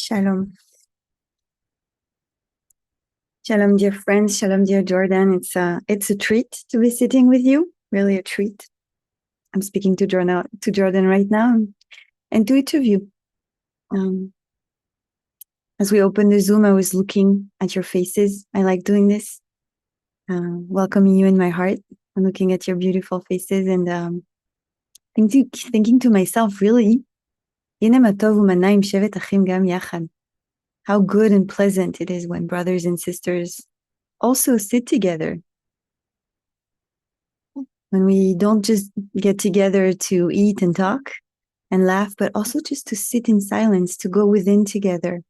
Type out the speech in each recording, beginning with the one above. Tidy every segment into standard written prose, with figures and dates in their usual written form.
Shalom. Shalom, dear friends. Shalom, dear Jordan. It's a treat to be sitting with you. Really a treat. I'm speaking to Jordan right now, and to each of you. As we opened the Zoom, I was looking at your faces. I like doing this, welcoming you in my heart. I'm looking at your beautiful faces and thinking to myself, really, how good and pleasant it is when brothers and sisters also sit together. When we don't just get together to eat and talk and laugh, but also just to sit in silence, to go within together.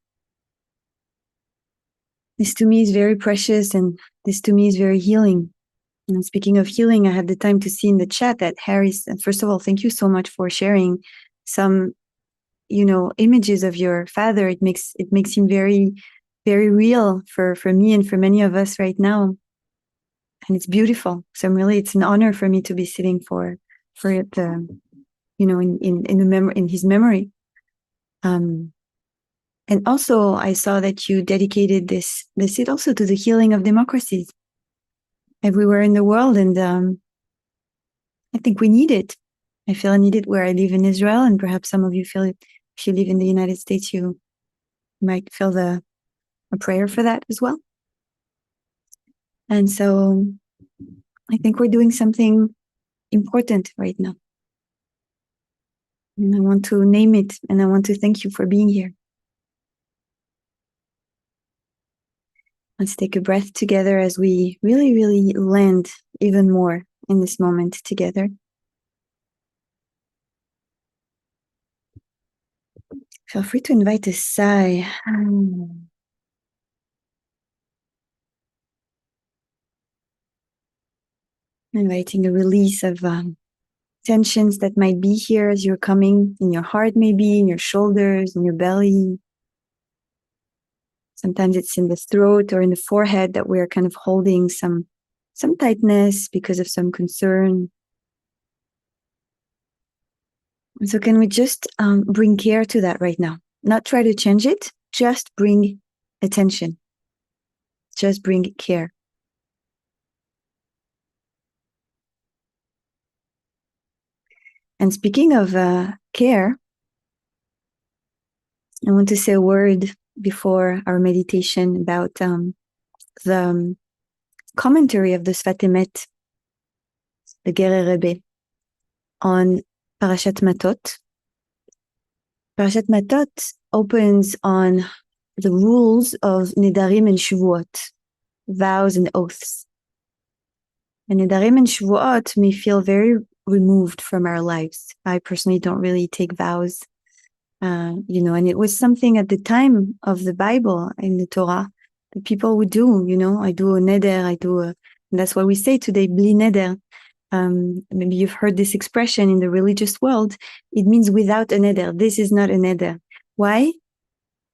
This to me is very precious, and this to me is very healing. And speaking of healing, I had the time to see in the chat that Harris, and first of all, thank you so much for sharing some, images of your father. It makes him very, very real for me and for many of us right now. And it's beautiful. So it's an honor for me to be sitting for it, in his memory. And also I saw that you dedicated this seat also to the healing of democracies everywhere in the world. And I think we need it. I feel I need it where I live in Israel, and perhaps some of you feel it. If you live in the United States, you might feel a prayer for that as well. And so I think we're doing something important right now. And I want to name it, and I want to thank you for being here. Let's take a breath together as we really, really land even more in this moment together. Feel free to invite a sigh. Inviting a release of tensions that might be here as you're coming in your heart, maybe in your shoulders, in your belly. Sometimes it's in the throat or in the forehead that we're kind of holding some tightness because of some concern. And so can we just bring care to that right now? Not try to change it, just bring attention. Just bring care. And speaking of care, I want to say a word before our meditation about the commentary of the Sfat Emet, the Gerer Rebbe, on Parashat Matot. Parashat Matot opens on the rules of Nedarim and Shavuot, vows and oaths. And Nedarim and Shavuot may feel very removed from our lives. I personally don't really take vows, and it was something at the time of the Bible in the Torah that people would do. I do a neder, and that's what we say today, bli neder. Maybe you've heard this expression in the religious world. It means without a neder. This is not a neder. Why?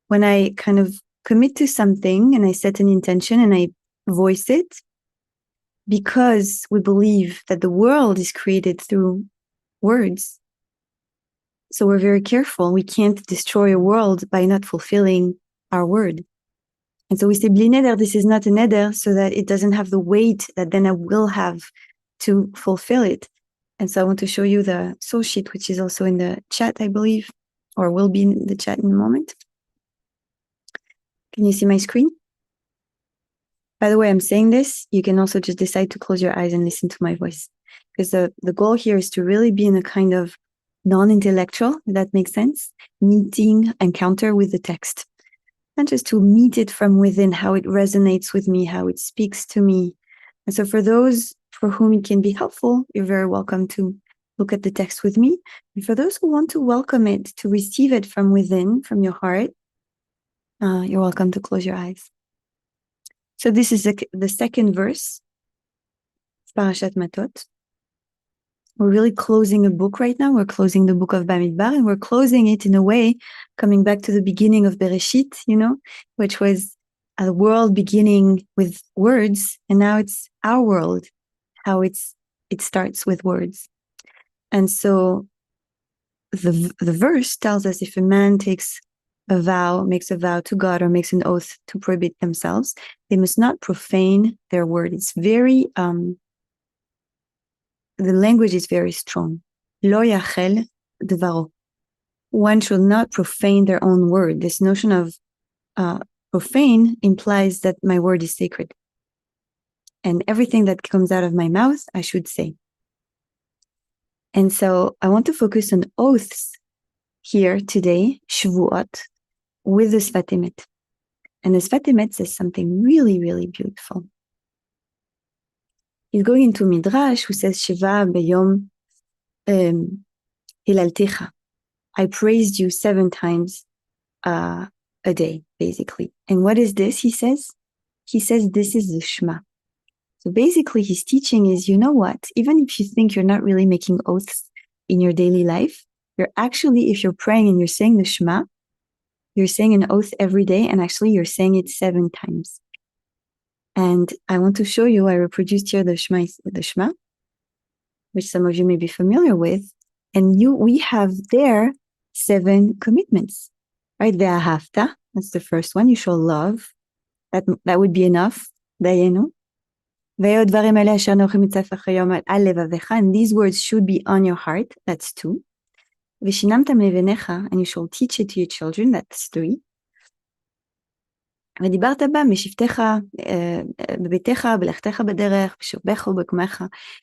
When I kind of commit to something and I set an intention and I voice it, because we believe that the world is created through words. So we're very careful. We can't destroy a world by not fulfilling our word. And so we say, bli neder, this is not a neder, so that it doesn't have the weight that then I will have to fulfill it. And so I want to show you the soul sheet, which is also in the chat, I believe, or will be in the chat in a moment. Can you see my screen? By the way, I'm saying this, you can also just decide to close your eyes and listen to my voice. Because the goal here is to really be in a kind of non-intellectual, if that makes sense, encounter with the text. And just to meet it from within, how it resonates with me, how it speaks to me. And so for those for whom it can be helpful, you're very welcome to look at the text with me. And for those who want to welcome it, to receive it from within, from your heart, you're welcome to close your eyes. So this is the second verse, Parashat Matot. We're really closing a book right now. We're closing the book of Bamidbar, and we're closing it in a way, coming back to the beginning of Bereshit, which was a world beginning with words, and now it's our world, how it starts with words. And so the verse tells us, if a man takes makes a vow to God or makes an oath to prohibit themselves, they must not profane their word. It's very, the language is very strong. Lo yachel devaro. One should not profane their own word. This notion of profane implies that my word is sacred. And everything that comes out of my mouth, I should say. And so I want to focus on oaths here today, Shvuot, with the Sfat Emet. And the Sfat Emet says something really, really beautiful. He's going into Midrash who says, Shiva beyom hilaltecha. I praised you 7 times a day, basically. And what is this, he says? He says, this is the Shema. So basically, his teaching is, you know what? Even if you think you're not really making oaths in your daily life, you're actually, if you're praying and you're saying the Shema, you're saying an oath every day, and actually you're saying it 7 times. And I want to show you, I reproduced here the Shema, which some of you may be familiar with. And we have there 7 commitments, right? Ve'ahavta, that's the first one. You shall love. That would be enough. Dayenu. And these words should be on your heart. That's 2. And you shall teach it to your children. That's 3.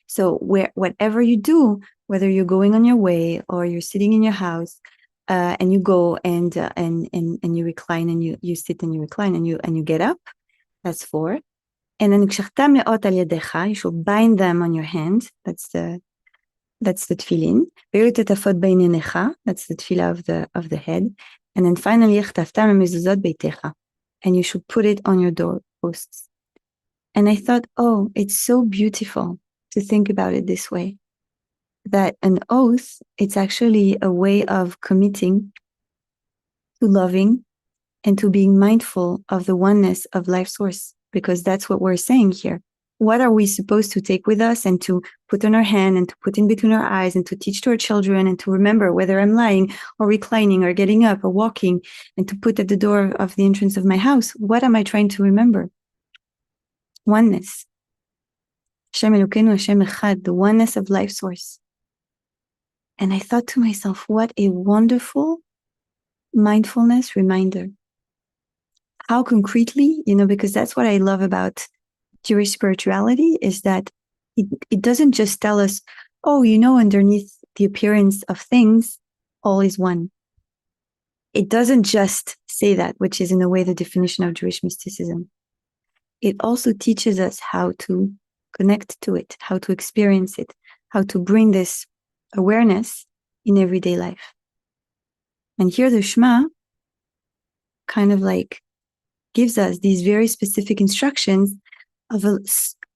So whatever you do, whether you're going on your way or you're sitting in your house, and you go and you recline and you sit and you recline and you get up, that's 4. And then you shall bind them on your hand. That's the tefillin. That's the tefillah of the head. And then finally, and you should put it on your doorposts. And I thought, oh, it's so beautiful to think about it this way. That an oath, it's actually a way of committing to loving and to being mindful of the oneness of life source. Because that's what we're saying here. What are we supposed to take with us and to put on our hand and to put in between our eyes and to teach to our children and to remember whether I'm lying or reclining or getting up or walking and to put at the door of the entrance of my house? What am I trying to remember? Oneness. Hashem Elokeinu Hashem Echad, the oneness of life source. And I thought to myself, what a wonderful mindfulness reminder. How concretely, because that's what I love about Jewish spirituality, is that it doesn't just tell us, oh, underneath the appearance of things, all is one. It doesn't just say that, which is in a way the definition of Jewish mysticism. It also teaches us how to connect to it, how to experience it, how to bring this awareness in everyday life. And here the Shema kind of like gives us these very specific instructions of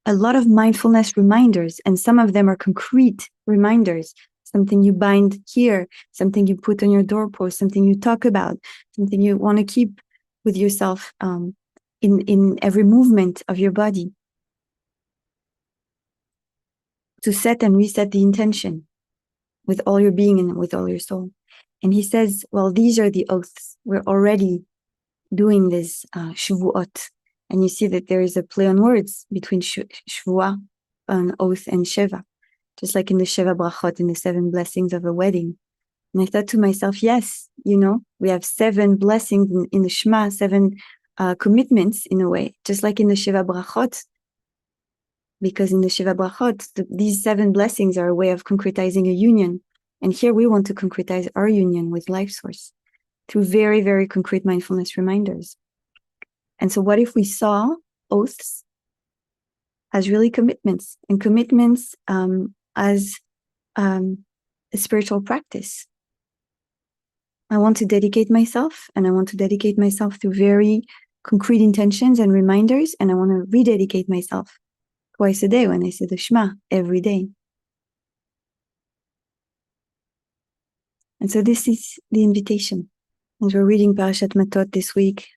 a lot of mindfulness reminders, and some of them are concrete reminders, something you bind here, something you put on your doorpost, something you talk about, something you want to keep with yourself in every movement of your body, to set and reset the intention with all your being and with all your soul. And he says, well, these are the oaths. We're already doing this Shavuot. And you see that there is a play on words between Shvuah, an oath, and Sheva, just like in the Sheva Brachot, in the 7 blessings of a wedding. And I thought to myself, yes, we have 7 blessings in the Shema, 7 commitments in a way, just like in the Sheva Brachot. Because in the Sheva Brachot, these 7 blessings are a way of concretizing a union. And here we want to concretize our union with Life Source through very, very concrete mindfulness reminders. And so what if we saw oaths as really commitments, and commitments as a spiritual practice? I want to dedicate myself, and I want to dedicate myself through very concrete intentions and reminders, and I want to rededicate myself twice a day when I say the Shema every day. And so this is the invitation. As we're reading Parashat Matot this week,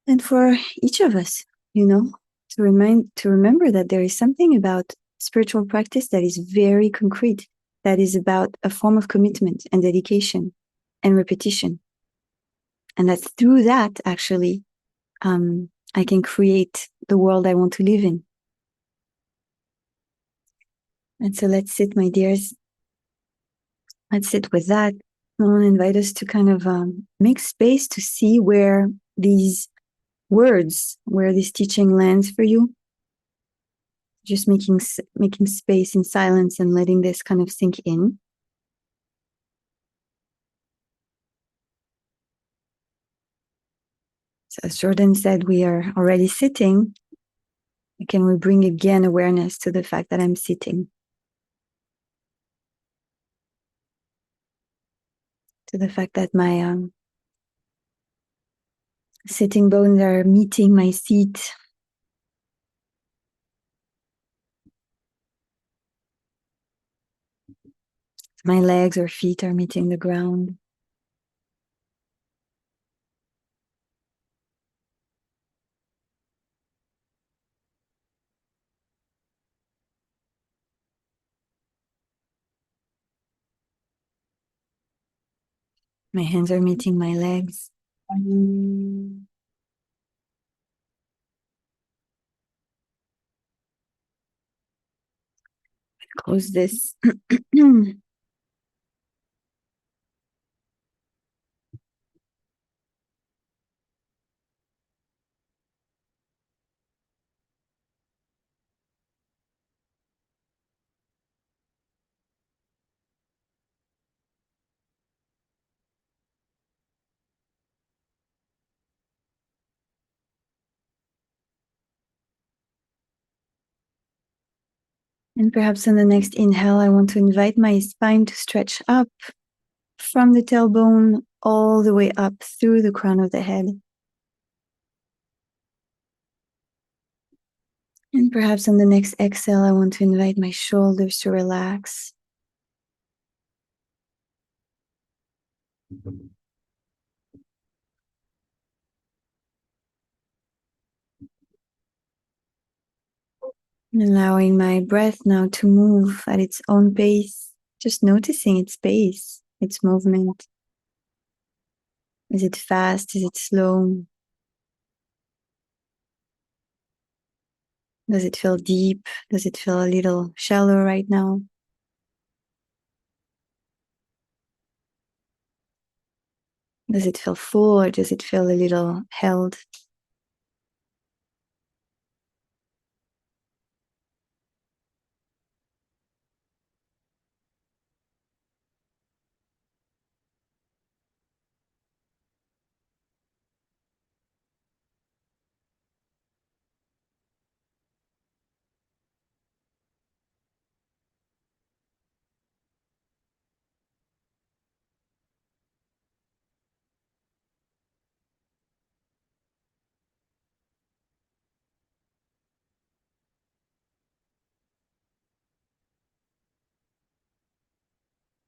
and for each of us, to remember that there is something about spiritual practice that is very concrete, that is about a form of commitment and dedication and repetition. And that through that, actually, I can create the world I want to live in. And so let's sit, my dears. Let's sit with that. I want to invite us to kind of make space to see where these words, where this teaching lands for you. Just making space in silence and letting this kind of sink in. So as Jordan said, we are already sitting. Can we bring again awareness to the fact that I'm sitting? To the fact that my sitting bones are meeting my seat. My legs or feet are meeting the ground. My hands are meeting my legs. Close this. And perhaps on the next inhale, I want to invite my spine to stretch up from the tailbone all the way up through the crown of the head. And perhaps on the next exhale, I want to invite my shoulders to relax. And allowing my breath now to move at its own pace, just noticing its pace, its movement. Is it fast? Is it slow? Does it feel deep? Does it feel a little shallow right now? Does it feel full or does it feel a little held?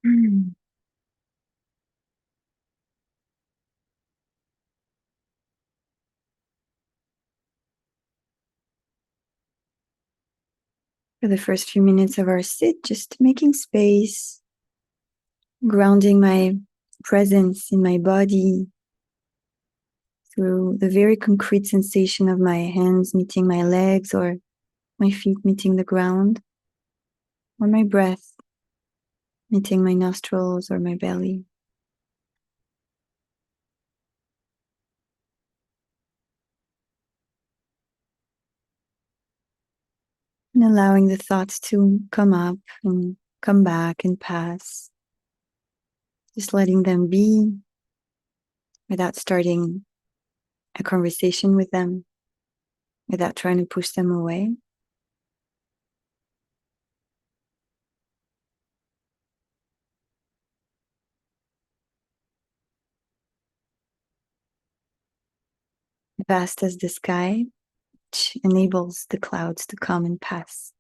Mm. For the first few minutes of our sit, just making space, grounding my presence in my body through the very concrete sensation of my hands meeting my legs or my feet meeting the ground, or my breath meeting my nostrils or my belly. And allowing the thoughts to come up and come back and pass. Just letting them be without starting a conversation with them, without trying to push them away. Vast as the sky, which enables the clouds to come and pass.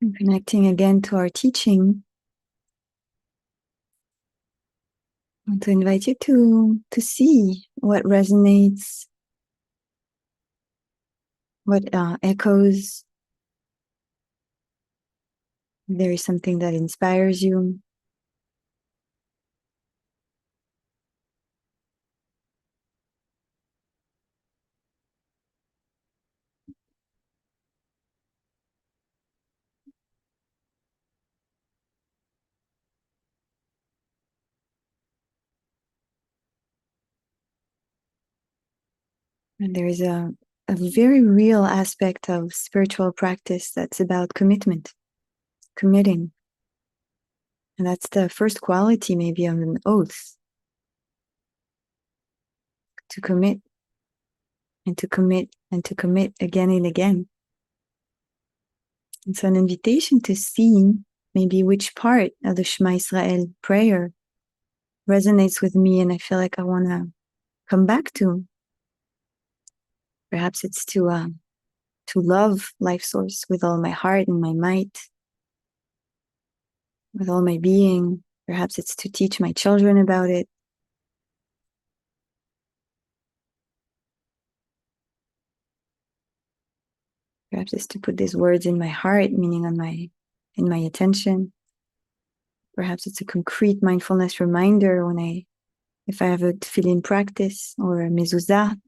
And connecting again to our teaching, I want to invite you to see what resonates, what echoes. If there is something that inspires you. And there is a very real aspect of spiritual practice that's about commitment, committing. And that's the first quality, maybe, of an oath. To commit and to commit and to commit again and again. It's an invitation to see maybe which part of the Shema Israel prayer resonates with me and I feel like I want to come back to. Perhaps it's to love Life Source with all my heart and my might, with all my being. Perhaps it's to teach my children about it. Perhaps it's to put these words in my heart, meaning in my attention. Perhaps it's a concrete mindfulness reminder if I have a tefillin practice or a mezuzah,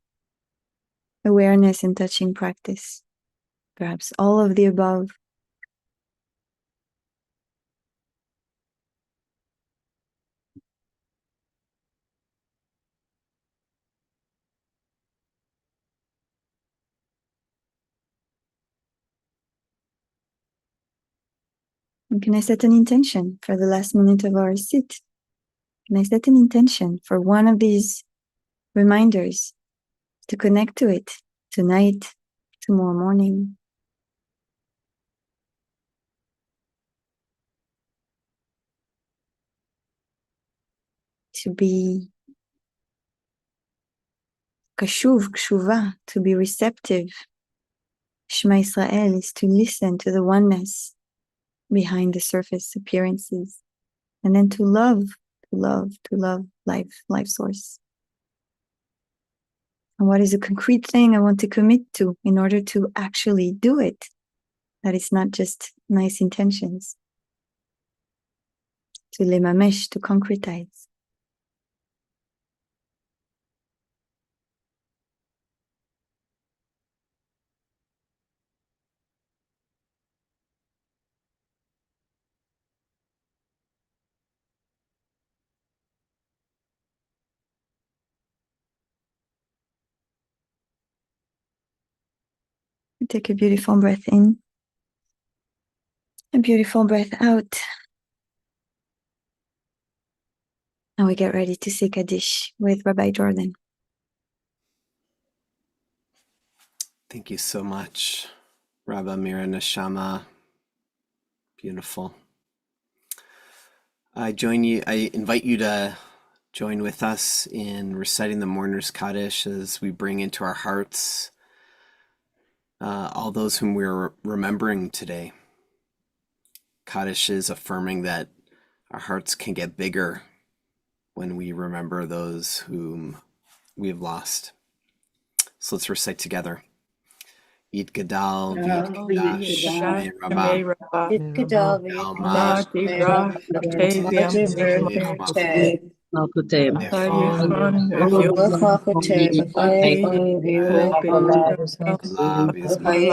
awareness and touching practice. Perhaps all of the above. And can I set an intention for the last minute of our sit? Can I set an intention for one of these reminders to connect to it tonight, tomorrow morning? To be kashuv, kshuva, to be receptive. Shema Israel is to listen to the oneness behind the surface appearances, and then to love life source. And what is a concrete thing I want to commit to in order to actually do it? That it's not just nice intentions. To lemamesh, to concretize. Take a beautiful breath in. A beautiful breath out. And we get ready to say Kaddish with Rabbi Jordan. Thank you so much, Rabba, Mira, Neshama. Beautiful. I invite you to join with us in reciting the Mourner's Kaddish as we bring into our hearts all those whom we're remembering today. Kaddish is affirming that our hearts can get bigger when we remember those whom we have lost. So let's recite together. Yitgadal v'yitgadash shmei Rabba Alma Dibra, Octavia, Malkutev Malkutev. Yifan, Malkutev. Kala v'zman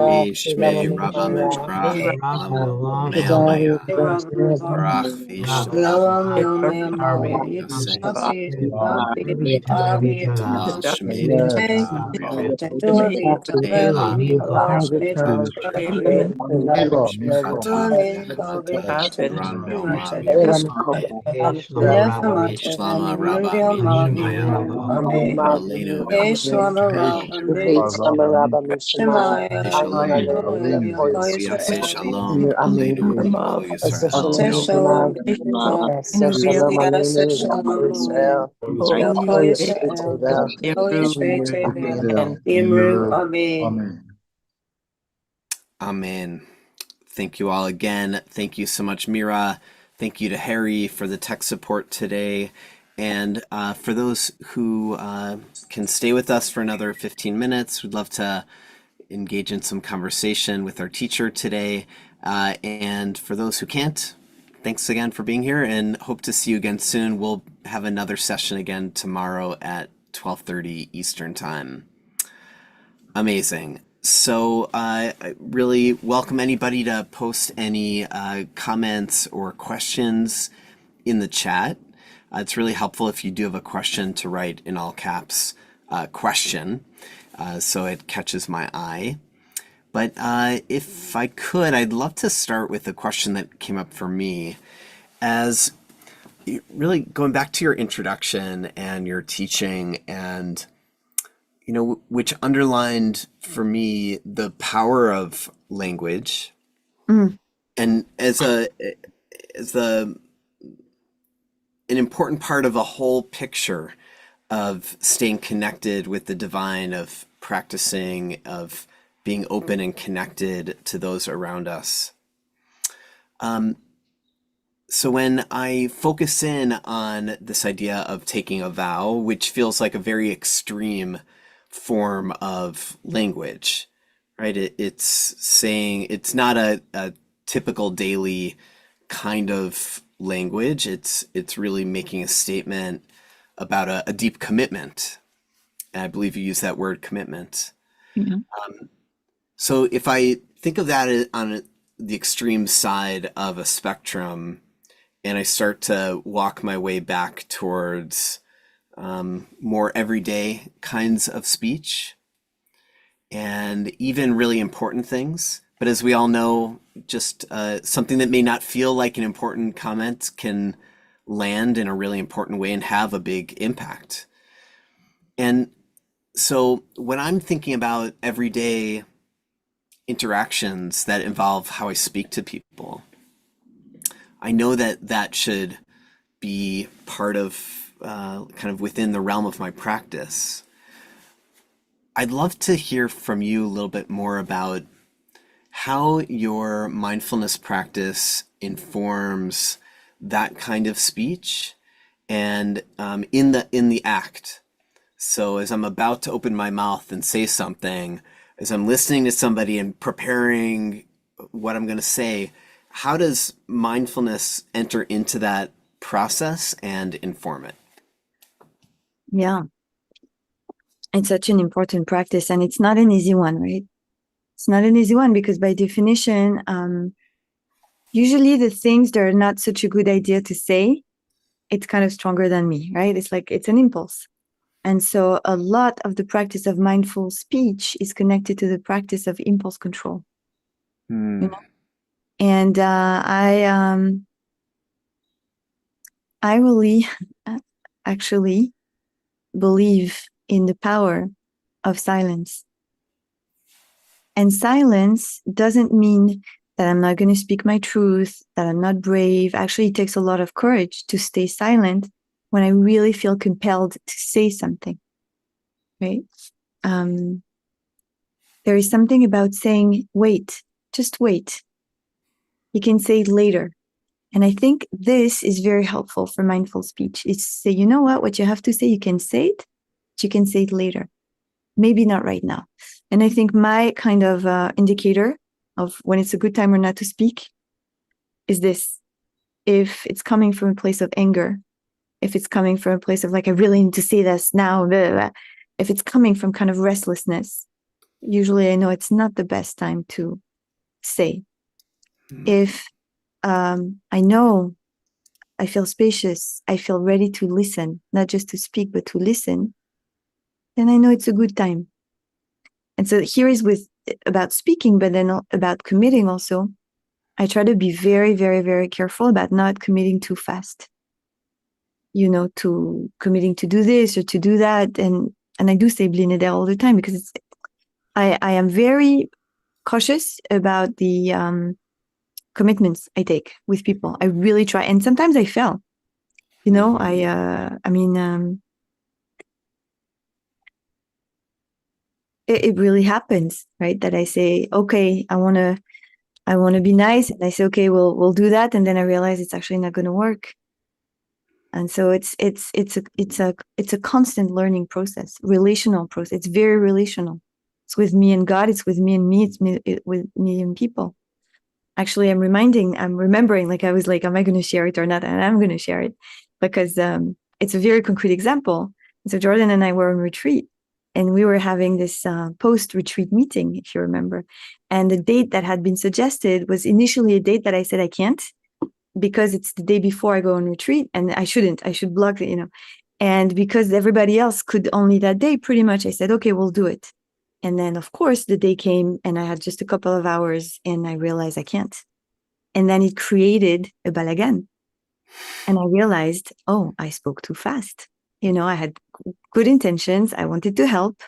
V'shmei Rabba Mevorach Lama Mehamaya Barach v'Yishtabach Yosef Yitgadal shmei Shlama Rabba Mishmaya Alenu V'Yaseh Shalom Aleinu V'Kol Yisrael. Holy Amen. Amen. Thank you all again. Thank you so much, Mira. Thank you to Harry for the tech support today. And for those who can stay with us for another 15 minutes, we'd love to engage in some conversation with our teacher today. And for those who can't, thanks again for being here and hope to see you again soon. We'll have another session again tomorrow at 12:30 Eastern Time. Amazing. So I really welcome anybody to post any comments or questions in the chat. It's really helpful if you do have a question to write in all caps, question, so it catches my eye. But if I could, I'd love to start with a question that came up for me as really going back to your introduction and your teaching and which underlined for me the power of language, and as an important part of a whole picture of staying connected with the divine, of practicing, of being open and connected to those around us. So when I focus in on this idea of taking a vow, which feels like a very extreme form of language, right? It's saying it's not a typical daily kind of language. It's really making a statement about a deep commitment. And I believe you use that word, commitment. Yeah. So if I think of that on the extreme side of a spectrum, and I start to walk my way back towards more everyday kinds of speech and even really important things. But as we all know, just something that may not feel like an important comment can land in a really important way and have a big impact. And so when I'm thinking about everyday interactions that involve how I speak to people, I know that that should be part of kind of within the realm of my practice. I'd love to hear from you a little bit more about how your mindfulness practice informs that kind of speech and in the act. So as I'm about to open my mouth and say something, as I'm listening to somebody and preparing what I'm going to say, how does mindfulness enter into that process and inform it? Yeah. It's such an important practice, and it's not an easy one, right? It's not an easy one because by definition, usually the things that are not such a good idea to say, it's kind of stronger than me, right? It's like, it's an impulse. And so a lot of the practice of mindful speech is connected to the practice of impulse control. You know? And I really actually believe in the power of silence. And silence doesn't mean that I'm not going to speak my truth, that I'm not brave. Actually, it takes a lot of courage to stay silent when I really feel compelled to say something, right? There is something about saying, wait, just wait. You can say it later. And I think this is very helpful for mindful speech. It's say, you know what you have to say, you can say it, but you can say it later. Maybe not right now. And I think my kind of indicator of when it's a good time or not to speak is this. If it's coming from a place of anger, if it's coming from a place of like, I really need to say this now, blah, blah, blah. If it's coming from kind of restlessness, usually I know it's not the best time to say. If I know I feel spacious, I feel ready to listen, not just to speak, but to listen, then I know it's a good time. And so here is about speaking, but then about committing also. I try to be very, very, very careful about not committing too fast, to committing to do this or to do that. And I do say bli neder all the time because I am very cautious about the commitments I take with people. I really try. And sometimes I fail. it really happens, right? That I say, okay, I want to be nice. And I say, okay, we'll do that. And then I realize it's actually not going to work. And so it's a constant learning process, relational process. It's very relational. It's with me and God. It's with me and me. With me and people. Actually, I'm remembering, like I was like, am I going to share it or not? And I'm going to share it because it's a very concrete example. So Jordan and I were on retreat, and we were having this post-retreat meeting, if you remember. And the date that had been suggested was initially a date that I said I can't, because it's the day before I go on retreat, and I should block it, And because everybody else could only that day, pretty much I said, okay, we'll do it. And then, of course, the day came and I had just a couple of hours and I realized I can't. And then it created a balagan. And I realized, oh, I spoke too fast. I had good intentions. I wanted to help.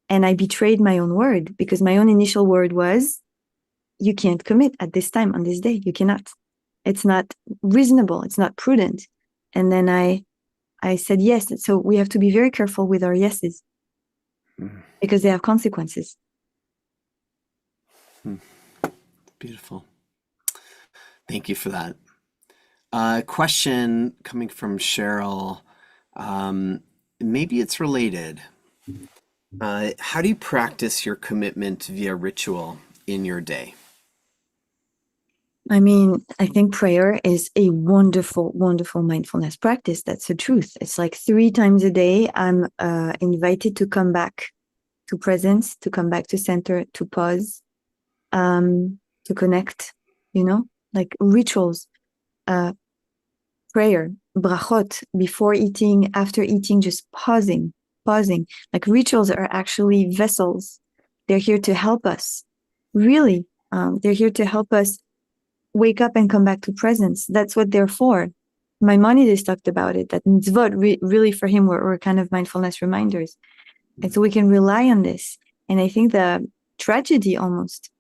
And I betrayed my own word, because my own initial word was, you can't commit at this time on this day. You cannot. It's not reasonable. It's not prudent. And then I said yes. So we have to be very careful with our yeses, because they have consequences. Beautiful. Thank you for that. Question coming from Cheryl. Maybe it's related. How do you practice your commitment via ritual in your day? I mean, I think prayer is a wonderful, wonderful mindfulness practice. That's the truth. It's like 3 times a day, I'm invited to come back to presence, to come back to center, to pause, to connect, like rituals, prayer, brachot, before eating, after eating, just pausing. Like rituals are actually vessels. They're here to help us. Really, they're here to help us wake up and come back to presence. That's what they're for. Maimonides talked about it, that mitzvot really for him were kind of mindfulness reminders. And so we can rely on this. And I think the tragedy almost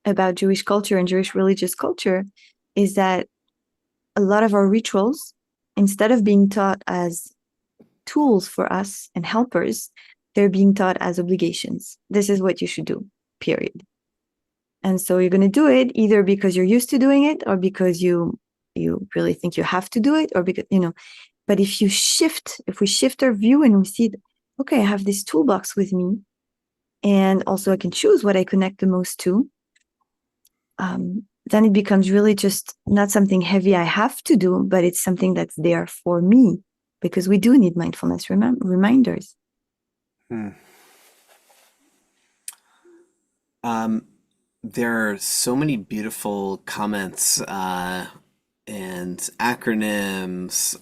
about Jewish culture and Jewish religious culture is that a lot of our rituals, instead of being taught as tools for us and helpers, they're being taught as obligations. This is what you should do, period. And so you're going to do it either because you're used to doing it, or because you really think you have to do it, or because, but if we shift our view and we see, okay, I have this toolbox with me, and also I can choose what I connect the most to, then it becomes really just not something heavy I have to do, but it's something that's there for me, because we do need mindfulness reminders. There are so many beautiful comments and acronyms,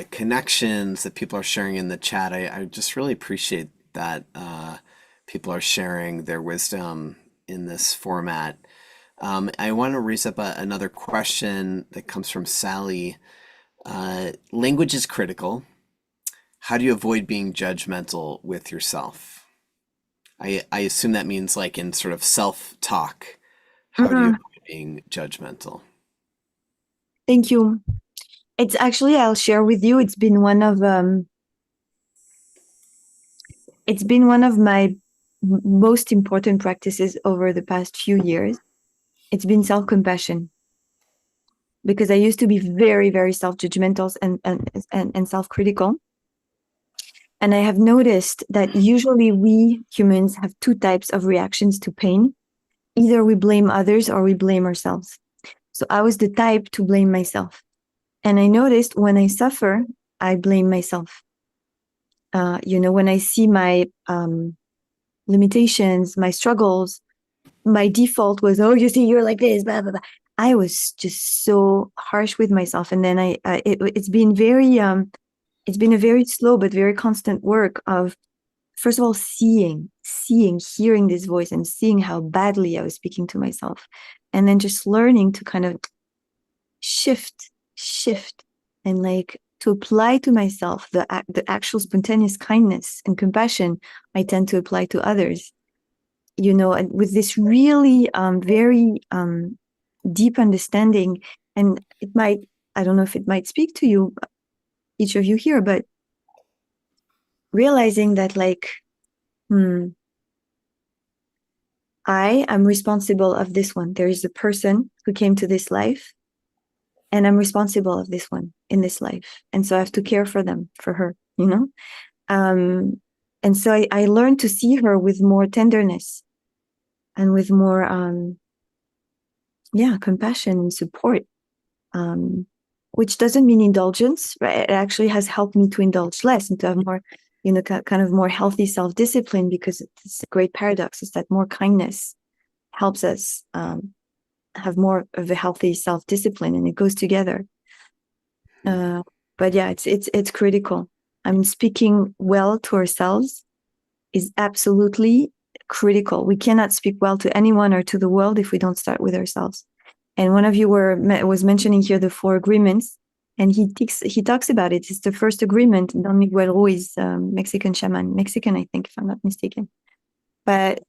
connections that people are sharing in the chat. I just really appreciate that people are sharing their wisdom in this format. I want to raise up another question that comes from Sally. Language is critical. How do you avoid being judgmental with yourself? I assume that means like in sort of self-talk. How do you avoid being judgmental? Thank you. It's actually, I'll share with you, it's been one of my most important practices over the past few years. It's been self-compassion, because I used to be very, very self-judgmental and self-critical. And I have noticed that usually we humans have 2 types of reactions to pain. Either we blame others or we blame ourselves. So I was the type to blame myself. And I noticed when I suffer, I blame myself. When I see my limitations, my struggles, my default was, oh, you see, you're like this, blah, blah, blah. I was just so harsh with myself. And then it's been a very slow but very constant work of, first of all, seeing, hearing this voice and seeing how badly I was speaking to myself. And then just learning to kind of shift and like to apply to myself the actual spontaneous kindness and compassion I tend to apply to others. And with this really very deep understanding, and I don't know if it might speak to you, each of you here, but realizing that like, I am responsible of this one. There is a person who came to this life, and I'm responsible of this one in this life. And so I have to care for them, for her, you know? And so I learned to see her with more tenderness and with more, compassion and support, which doesn't mean indulgence, right? It actually has helped me to indulge less and to have more, kind of more healthy self-discipline, because it's a great paradox, is that more kindness helps us have more of a healthy self-discipline, and it goes together. But yeah, it's critical. I mean, speaking well to ourselves is absolutely critical. We cannot speak well to anyone or to the world if we don't start with ourselves. And one of you was mentioning here the 4 agreements, and he talks about it. It's the first agreement. Don Miguel Ruiz, Mexican shaman, Mexican, I think, if I'm not mistaken. But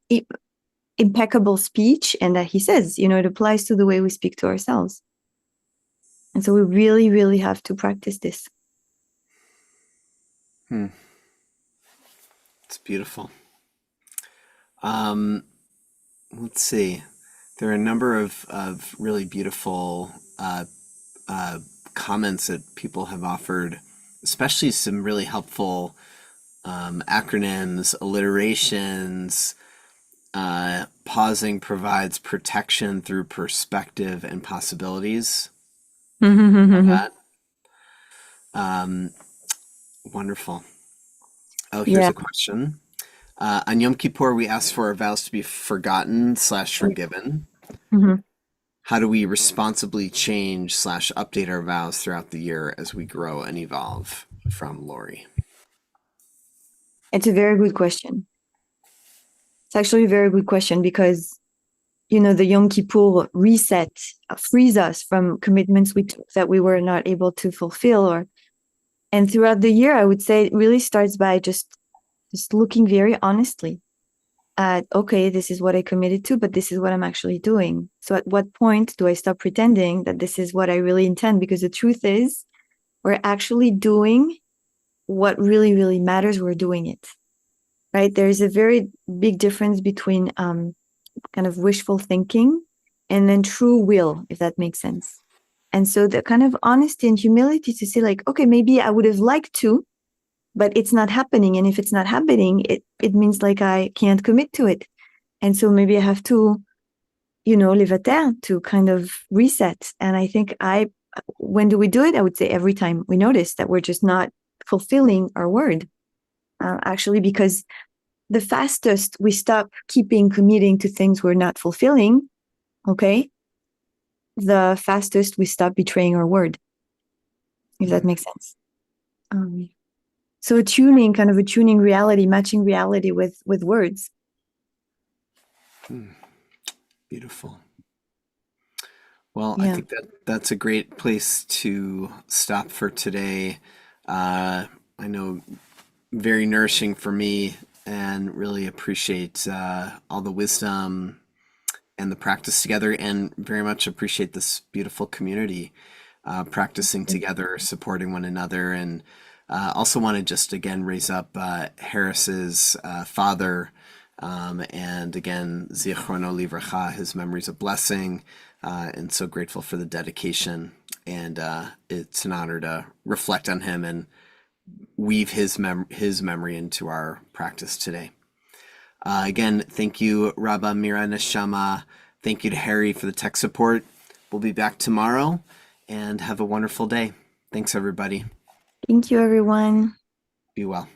impeccable speech, and that he says, it applies to the way we speak to ourselves. And so we really, really have to practice this. It's beautiful. Let's see. There are a number of really beautiful comments that people have offered, especially some really helpful acronyms, alliterations. Pausing provides protection through perspective and possibilities. That. Wonderful. Oh, here's a question. On Yom Kippur, we ask for our vows to be forgotten/forgiven. How do we responsibly change/update our vows throughout the year as we grow and evolve? From Lori. It's a very good question. It's actually a very good question, because, the Yom Kippur reset frees us from commitments we took that we were not able to fulfill. And throughout the year, I would say it really starts by just looking very honestly at, okay, this is what I committed to, but this is what I'm actually doing. So at what point do I stop pretending that this is what I really intend? Because the truth is, we're actually doing what really, really matters. We're doing it, right? There's a very big difference between kind of wishful thinking and then true will, if that makes sense. And so the kind of honesty and humility to say, like, okay, maybe I would have liked to, but it's not happening. And if it's not happening, it means like I can't commit to it. And so maybe I have to, levater, to kind of reset. And I think when do we do it? I would say every time we notice that we're just not fulfilling our word. Actually, because the fastest we stop committing to things we're not fulfilling, okay, the fastest we stop betraying our word, if that makes sense. So attuning reality, matching reality with words. Beautiful. Well, I think that's a great place to stop for today. I know, very nourishing for me, and really appreciate all the wisdom and the practice together, and very much appreciate this beautiful community practicing together, supporting one another. And also want to just again raise up Harris's father, and again, Zichrono Livracha, his memories of blessing, and so grateful for the dedication. And it's an honor to reflect on him and weave his memory into our practice today. Again, thank you, Rabba, Mira, Neshama. Thank you to Harry for the tech support. We'll be back tomorrow, and have a wonderful day. Thanks, everybody. Thank you, everyone. Be well.